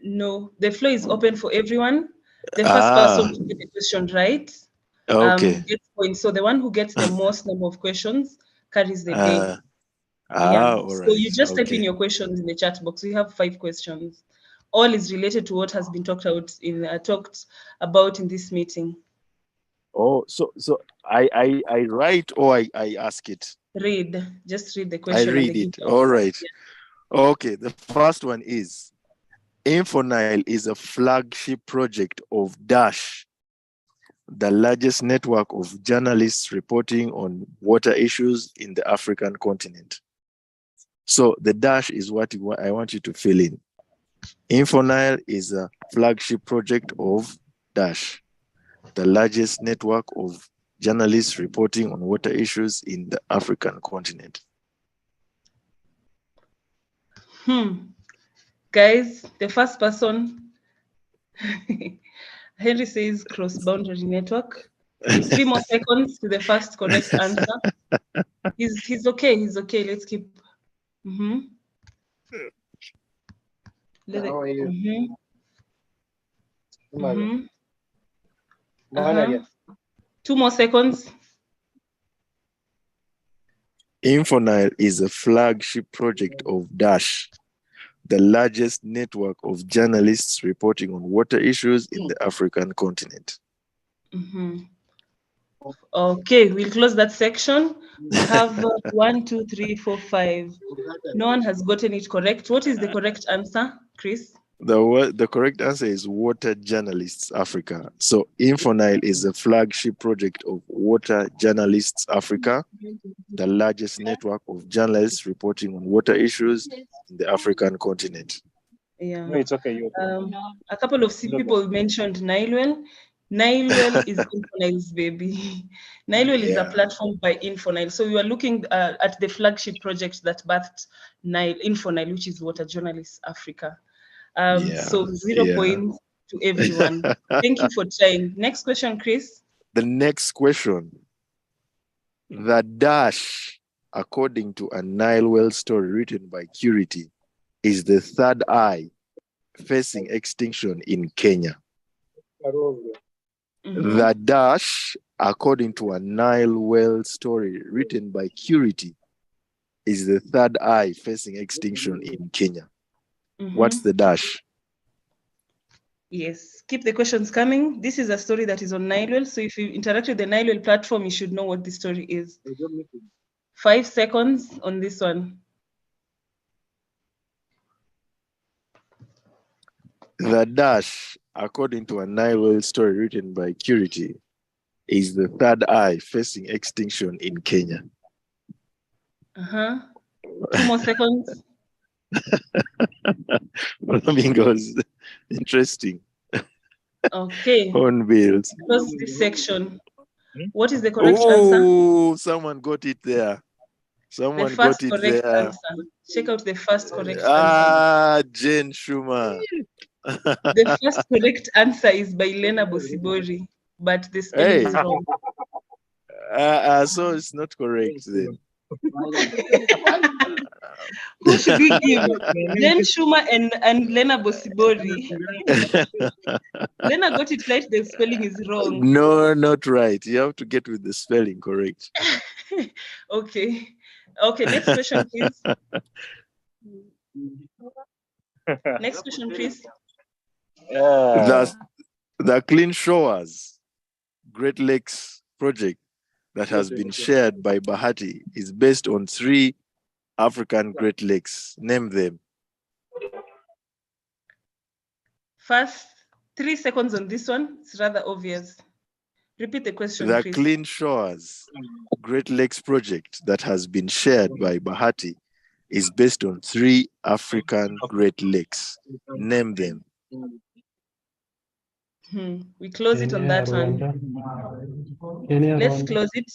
No, the floor is open for everyone. The first person to get the question right gets points. So the one who gets the most number of questions carries the day. All so right. You just type in your questions in the chat box. We have 5 questions. All is related to what has been talked about in this meeting. Oh, so I write or I ask it? Read. Just read the question. I read it. All right. Yeah. Okay. The first one is, InfoNile is a flagship project of Dash, the largest network of journalists reporting on water issues in the African continent. So the dash is what I want you to fill in. InfoNile is a flagship project of Dash, the largest network of journalists reporting on water issues in the African continent. Guys, the first person, Henry says cross-boundary network. 3 more seconds to the first correct answer. He's okay. He's okay. Let's keep. How are you? 2 more seconds. InfoNile is a flagship project of Dash, the largest network of journalists reporting on water issues in the African continent. Okay, we'll close that section. We have 1, 2, 3, 4, 5. No one has gotten it correct. What is the correct answer, Chris? The correct answer is Water Journalists Africa. So InfoNile is a flagship project of Water Journalists Africa, the largest network of journalists reporting on water issues in the African continent. Yeah. No, it's okay. A couple of people mentioned Nilewell. Nilewell is InfoNile's baby. Nilewell is a platform by InfoNile. So we are looking at the flagship project that birthed InfoNile, which is Water Journalists Africa. So 0 points to everyone. Thank you for trying. Next question, Chris. The next question. The dash, according to a Nilewell story written by Curity, is the third eye facing extinction in Kenya. The dash, according to a Nilewell story written by Curity, is the third eye facing extinction in Kenya. What's the dash? Yes, keep the questions coming. This is a story that is on Nilewell. So if you interact with the Nilewell platform, you should know what the story is. 5 seconds on this one. The dash, according to a Nile story written by Curity, is the third eye facing extinction in Kenya. 2 more seconds. Flamingos, interesting. Okay. Hornbills. Close this section. What is the correct answer? Oh, someone got it there. The Someone first got it correct there. answer. Check out the first correct answer. Ah, Jane Schumer. The first correct answer is by Lena Bosibori, but the spelling is wrong. So it's not correct then. Who should we give? Jen Schumer and Lena Bosibori. Lena got it right, the spelling is wrong. No, not right. You have to get with the spelling correct. Okay. Okay, next question, please. Next question, please. The Clean Shores Great Lakes project that has been shared by Bahati is based on 3 African Great Lakes. Name them. First, 3 seconds on this one. It's rather obvious. Repeat the question, The please. Clean Shores Great Lakes project that has been shared by Bahati is based on 3 African Great Lakes. Name them. We close it on that one. Let's close it.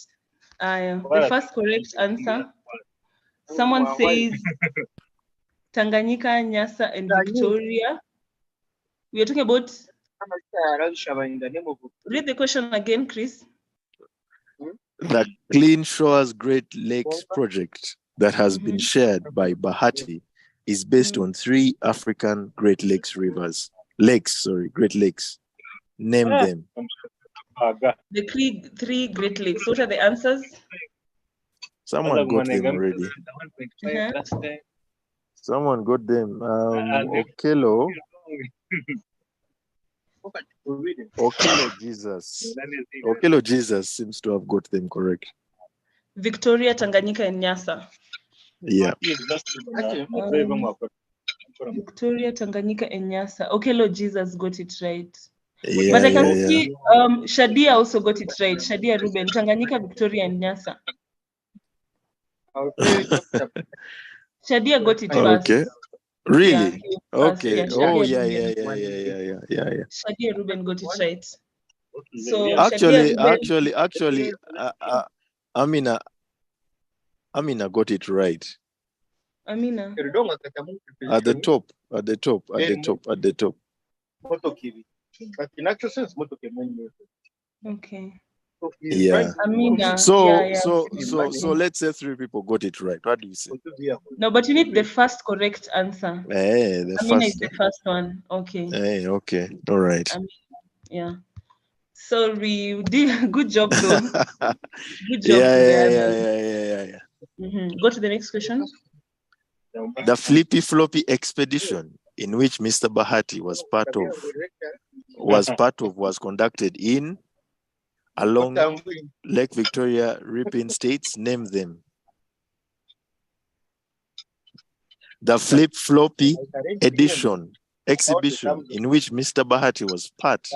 The first correct answer. Someone says Tanganyika, Nyasa, and Victoria. We are talking about. Read the question again, Chris. The Clean Shores Great Lakes project that has been shared by Bahati is based on 3 African Great Lakes rivers. Great Lakes. Name them. The 3 Great Lakes. What are the answers? Someone got them already. Someone got them. Okello Jesus. Okello Jesus seems to have got them correct. Victoria, Tanganyika, and Nyasa. Yeah. Victoria, Tanganyika, and Nyasa. Okello Jesus got it right. Yeah, but I can see Shadia also got it right. Shadia Ruben, Tanganyika, Victoria, and Nyasa. Shadia got it first. Okay. Really? Yeah, okay. Yeah, Oh, Shadia yeah. Shadia Ruben got it right. So Actually, Amina got it right. Amina. At the top. But in actual sense, okay. Yeah. Amina. So Yeah. let's say 3 people got it right. What do you say? No, but you need the first correct answer. The Amina first is the first one. Okay. Okay. All right. Yeah. Sorry, good job though. Good job. Yeah. Go to the next question. The Flippy Floppy expedition in which Mr. Bahati was part of was conducted in along Lake Victoria, Ripon states. Name them. The Flip Floppy exhibition in which Mr. Bahati was part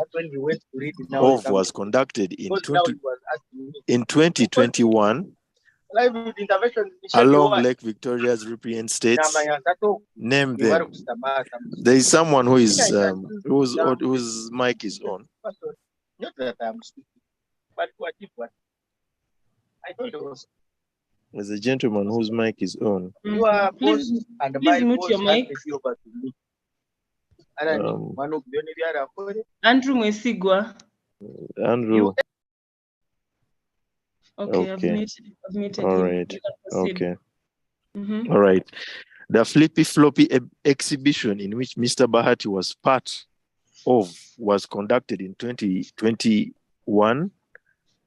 of was conducted in 2021 along Lake Victoria's Ripon states. Name them. There is someone who is whose mic is on. Not that I'm stupid, but what if what? I thought it was. There's a gentleman whose mic is on. You are boss and my mute boss your mic. over to me. Andrew Mwesigwa. Andrew. Okay. I've muted All him. right. Okay. Mm-hmm. All right. The Flippy Floppy exhibition in which Mr. Bahati was part of was conducted in 2021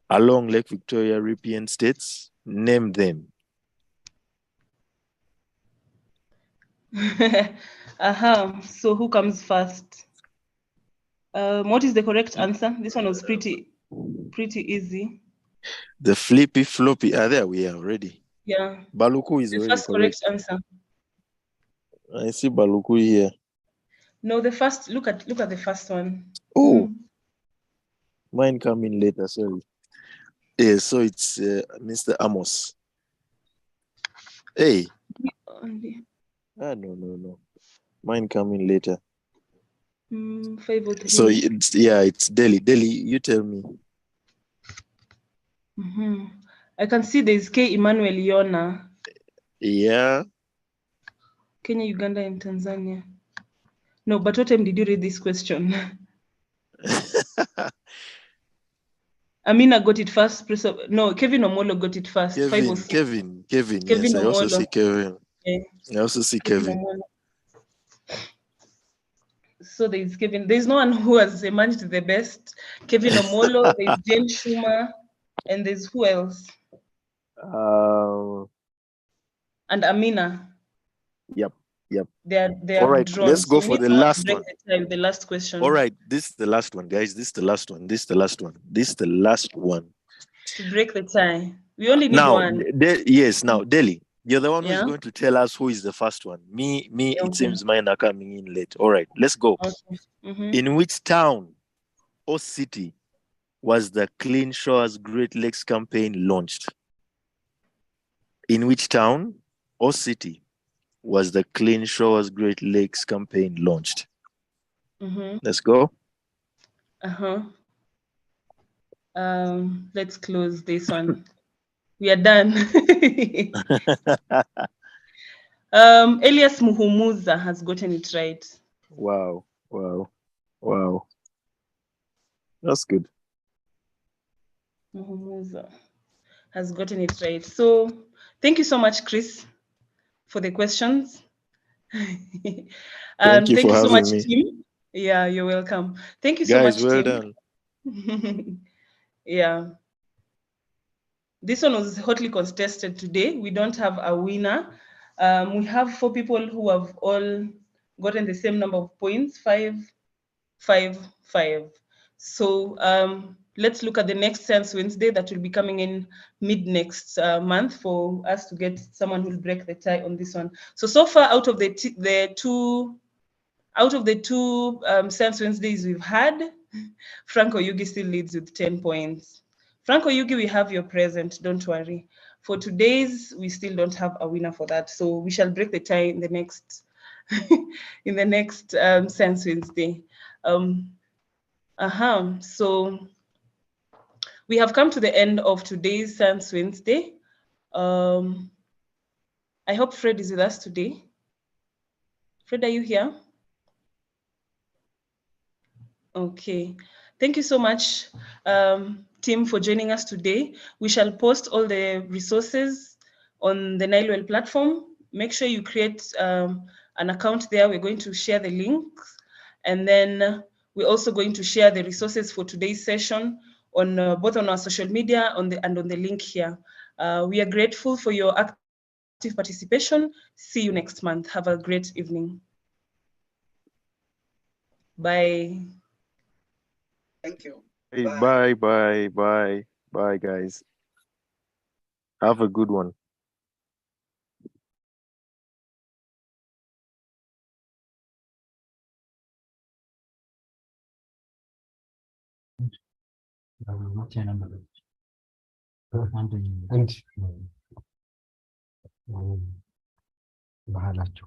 along Lake Victoria, Ripon states. Name them. So who comes first? What is the correct answer? This one was pretty easy. The Flippy Floppy. There we are already. Yeah. Baluku is the already first correct. Answer. I see Baluku here. No, the first. Look at the first one. Oh, mine coming later. Sorry. Yeah, so it's Mr. Amos. Hey. No. Mine coming later. 503. So it's Delhi. Delhi, you tell me. I can see there's K. Emmanuel Yona. Yeah. Kenya, Uganda, and Tanzania. No, but what time did you read this question? Amina got it first. No, Kevin Omolo got it first. Kevin. Kevin Yes, I also Omolo. see Kevin. Yeah. I also see Kevin. So there's Kevin. There's no one who has managed the best. Kevin Omolo, there's Jane Schumer, and there's who else? And Amina. Yep. They All are right, drawn. let's go for the last one. The last question. All right, this is the last one, guys. This is the last one. To break the tie. We only need now, one. Now, Delhi, you're the one who's going to tell us who is the first one. Me, Okay. It seems mine are coming in late. All right, let's go. Okay. In which town or city was the Clean Shores Great Lakes campaign launched? In which town or city was the Clean Shores Great Lakes campaign launched? Let's go. Let's close this one. We are done. Elias Muhumuza has gotten it right. Wow. That's good. Muhumuza has gotten it right. So thank you so much, Chris, for the questions. Thank you for so having much, me. Tim. Yeah, you're welcome. Thank you so Guys, much, well Tim. done. Yeah. This one was hotly contested today. We don't have a winner. We have 4 people who have all gotten the same number of points, 5, 5, 5. So let's look at the next Science Wednesday that will be coming in mid next month for us to get someone who will break the tie on this one. So far, out of the two Science Wednesdays we've had, Franco Yugi still leads with 10 points. Franco Yugi, we have your present, don't worry. For today's, we still don't have a winner for that. So we shall break the tie in the next Science Wednesday. So we have come to the end of today's Science Wednesday. I hope Fred is with us today. Fred, are you here? Okay. Thank you so much, Tim, for joining us today. We shall post all the resources on the Nilewell platform. Make sure you create an account there. We're going to share the links. And then we're also going to share the resources for today's session on both on our social media and on the link here. We are grateful for your active participation. See you next month. Have a great evening. Bye. Thank you. Hey, bye, guys. Have a good one. ባህላቸው